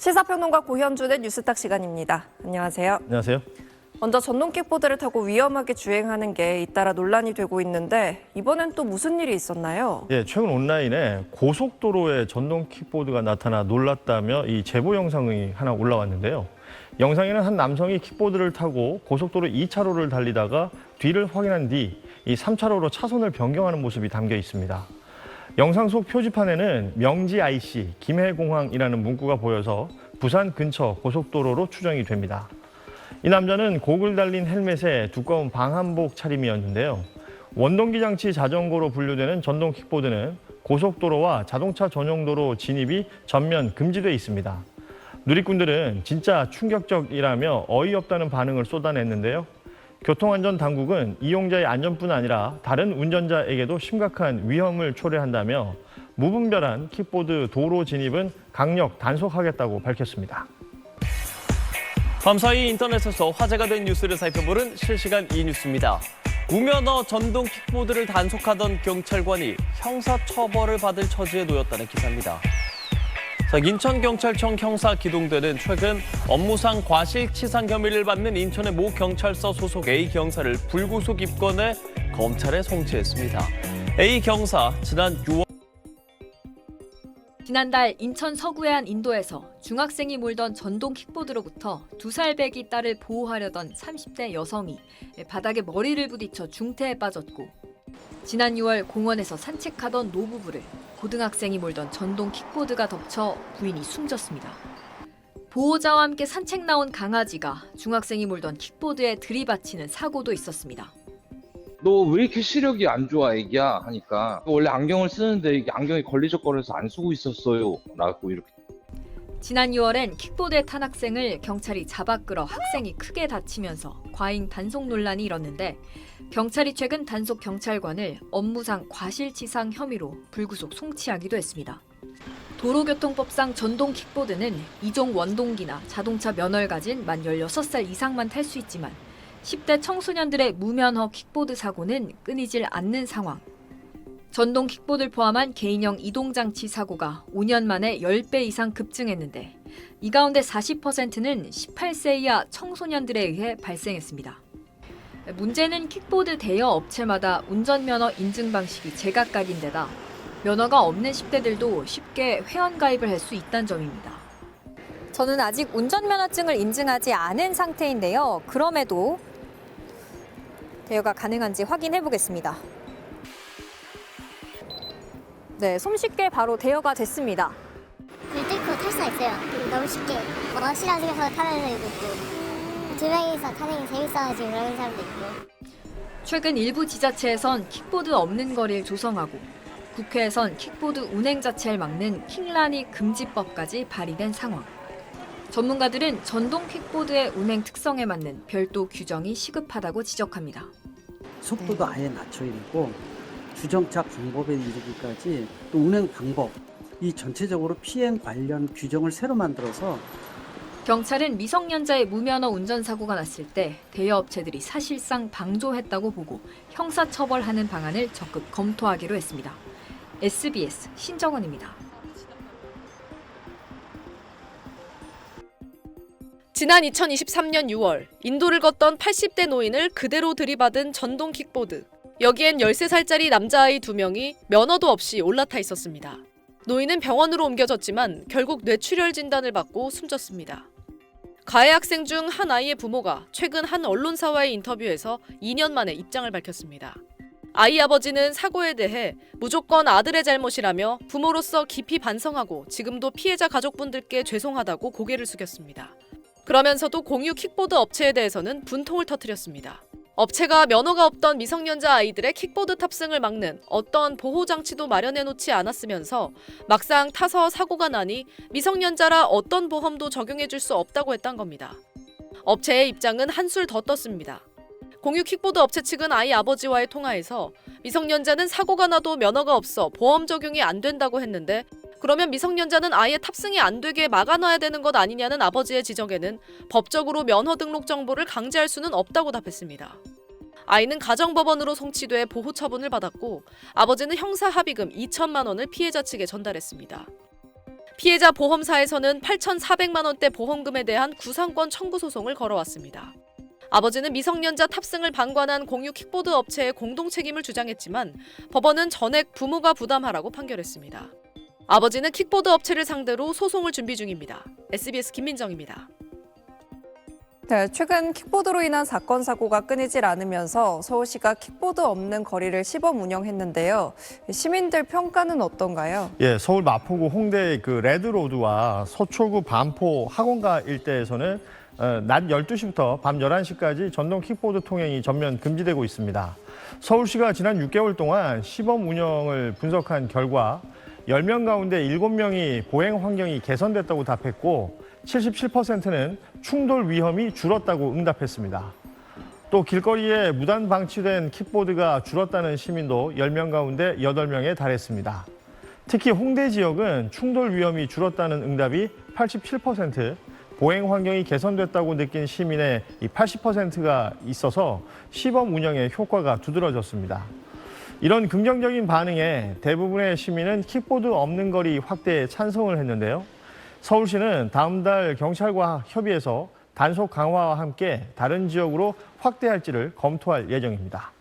시사평론가 고현준의 뉴스탁 시간입니다. 안녕하세요. 안녕하세요. 먼저 전동 킥보드를 타고 위험하게 주행하는 게 잇따라 논란이 되고 있는데 이번엔 또 무슨 일이 있었나요? 예, 최근 온라인에 고속도로에 전동 킥보드가 나타나 놀랐다며 이 제보 영상이 하나 올라왔는데요. 영상에는 한 남성이 킥보드를 타고 고속도로 2차로를 달리다가 뒤를 확인한 뒤 이 3차로로 차선을 변경하는 모습이 담겨 있습니다. 영상 속 표지판에는 명지 IC, 김해공항이라는 문구가 보여서 부산 근처 고속도로로 추정이 됩니다. 이 남자는 고글 달린 헬멧에 두꺼운 방한복 차림이었는데요. 원동기 장치 자전거로 분류되는 전동 킥보드는 고속도로와 자동차 전용도로 진입이 전면 금지돼 있습니다. 누리꾼들은 진짜 충격적이라며 어이없다는 반응을 쏟아냈는데요. 교통안전당국은 이용자의 안전뿐 아니라 다른 운전자에게도 심각한 위험을 초래한다며 무분별한 킥보드 도로 진입은 강력 단속하겠다고 밝혔습니다. 밤사이 인터넷에서 화제가 된 뉴스를 살펴보는 실시간 이뉴스입니다. 무면허 전동 킥보드를 단속하던 경찰관이 형사처벌을 받을 처지에 놓였다는 기사입니다. 인천경찰청 형사기동대는 최근 업무상 과실치상 혐의를 받는 인천의 모 경찰서 소속 A 경사를 불구속 입건해 검찰에 송치했습니다. A 경사 지난달 인천 서구의 한 인도에서 중학생이 몰던 전동 킥보드로부터 2살 배기 딸을 보호하려던 30대 여성이 바닥에 머리를 부딪혀 중태에 빠졌고, 지난 6월 공원에서 산책하던 노부부를 고등학생이 몰던 전동 킥보드가 덮쳐 부인이 숨졌습니다. 보호자와 함께 산책 나온 강아지가 중학생이 몰던 킥보드에 들이받치는 사고도 있었습니다. 너 왜 이렇게 시력이 안 좋아, 애기야? 하니까 원래 안경을 쓰는데 이게 안경이 걸리적거려서 안 쓰고 있었어요. 라고 이렇게. 지난 6월엔 킥보드에 탄 학생을 경찰이 잡아 끌어 학생이 크게 다치면서 과잉 단속 논란이 일었는데, 경찰이 최근 단속 경찰관을 업무상 과실치상 혐의로 불구속 송치하기도 했습니다. 도로교통법상 전동 킥보드는 이종 원동기나 자동차 면허를 가진 만 16살 이상만 탈 수 있지만 10대 청소년들의 무면허 킥보드 사고는 끊이질 않는 상황. 전동 킥보드를 포함한 개인형 이동장치 사고가 5년 만에 10배 이상 급증했는데, 이 가운데 40%는 18세 이하 청소년들에 의해 발생했습니다. 문제는 킥보드 대여 업체마다 운전면허 인증 방식이 제각각인데다 면허가 없는 10대들도 쉽게 회원가입을 할 수 있다는 점입니다. 저는 아직 운전면허증을 인증하지 않은 상태인데요. 그럼에도 대여가 가능한지 확인해 보겠습니다. 네, 손쉽게 바로 대여가 됐습니다. 뚫고 탈 수가 있어요. 너무 쉽게. 실어주면서 타는 애도 있고, 두 명이서 타는 게 재밌어가지고 그러는 사람도 있고. 최근 일부 지자체에선 킥보드 없는 거리를 조성하고, 국회에선 킥보드 운행 자체를 막는 킥란이 금지법까지 발의된 상황. 전문가들은 전동 킥보드의 운행 특성에 맞는 별도 규정이 시급하다고 지적합니다. 속도도 아예 낮춰야 되고, 주정차 방법에 이르기까지 또 운행 방법, 이 전체적으로 피행 관련 규정을 새로 만들어서 경찰은 미성년자의 무면허 운전사고가 났을 때 대여업체들이 사실상 방조했다고 보고 형사처벌하는 방안을 적극 검토하기로 했습니다. SBS 신정원입니다. 지난 2023년 6월 인도를 걷던 80대 노인을 그대로 들이받은 전동 킥보드. 여기엔 13살짜리 남자아이 2명이 면허도 없이 올라타 있었습니다. 노인은 병원으로 옮겨졌지만 결국 뇌출혈 진단을 받고 숨졌습니다. 가해 학생 중 한 아이의 부모가 최근 한 언론사와의 인터뷰에서 2년 만에 입장을 밝혔습니다. 아이 아버지는 사고에 대해 무조건 아들의 잘못이라며 부모로서 깊이 반성하고 지금도 피해자 가족분들께 죄송하다고 고개를 숙였습니다. 그러면서도 공유 킥보드 업체에 대해서는 분통을 터뜨렸습니다. 업체가 면허가 없던 미성년자 아이들의 킥보드 탑승을 막는 어떤 보호장치도 마련해놓지 않았으면서 막상 타서 사고가 나니 미성년자라 어떤 보험도 적용해줄 수 없다고 했던 겁니다. 업체의 입장은 한술 더 떴습니다. 공유 킥보드 업체 측은 아이 아버지와의 통화에서 미성년자는 사고가 나도 면허가 없어 보험 적용이 안 된다고 했는데, 그러면 미성년자는 아예 탑승이 안 되게 막아놔야 되는 것 아니냐는 아버지의 지적에는 법적으로 면허 등록 정보를 강제할 수는 없다고 답했습니다. 아이는 가정법원으로 송치돼 보호 처분을 받았고, 아버지는 형사 합의금 2천만 원을 피해자 측에 전달했습니다. 피해자 보험사에서는 8,400만 원대 보험금에 대한 구상권 청구 소송을 걸어왔습니다. 아버지는 미성년자 탑승을 방관한 공유 킥보드 업체의 공동 책임을 주장했지만 법원은 전액 부모가 부담하라고 판결했습니다. 아버지는 킥보드 업체를 상대로 소송을 준비 중입니다. SBS 김민정입니다. 네, 최근 킥보드로 인한 사건 사고가 끊이질 않으면서 서울시가 킥보드 없는 거리를 시범 운영했는데요. 시민들 평가는 어떤가요? 예, 서울 마포구 홍대 그 레드로드와 서초구 반포 학원가 일대에서는 낮 12시부터 밤 11시까지 전동 킥보드 통행이 전면 금지되고 있습니다. 서울시가 지난 6개월 동안 시범 운영을 분석한 결과 10명 가운데 7명이 보행 환경이 개선됐다고 답했고 77%는 충돌 위험이 줄었다고 응답했습니다. 또 길거리에 무단 방치된 킥보드가 줄었다는 시민도 10명 가운데 8명에 달했습니다. 특히 홍대 지역은 충돌 위험이 줄었다는 응답이 87%, 보행 환경이 개선됐다고 느낀 시민의 80%가 있어서 시범 운영의 효과가 두드러졌습니다. 이런 긍정적인 반응에 대부분의 시민은 킥보드 없는 거리 확대에 찬성을 했는데요. 서울시는 다음 달 경찰과 협의해서 단속 강화와 함께 다른 지역으로 확대할지를 검토할 예정입니다.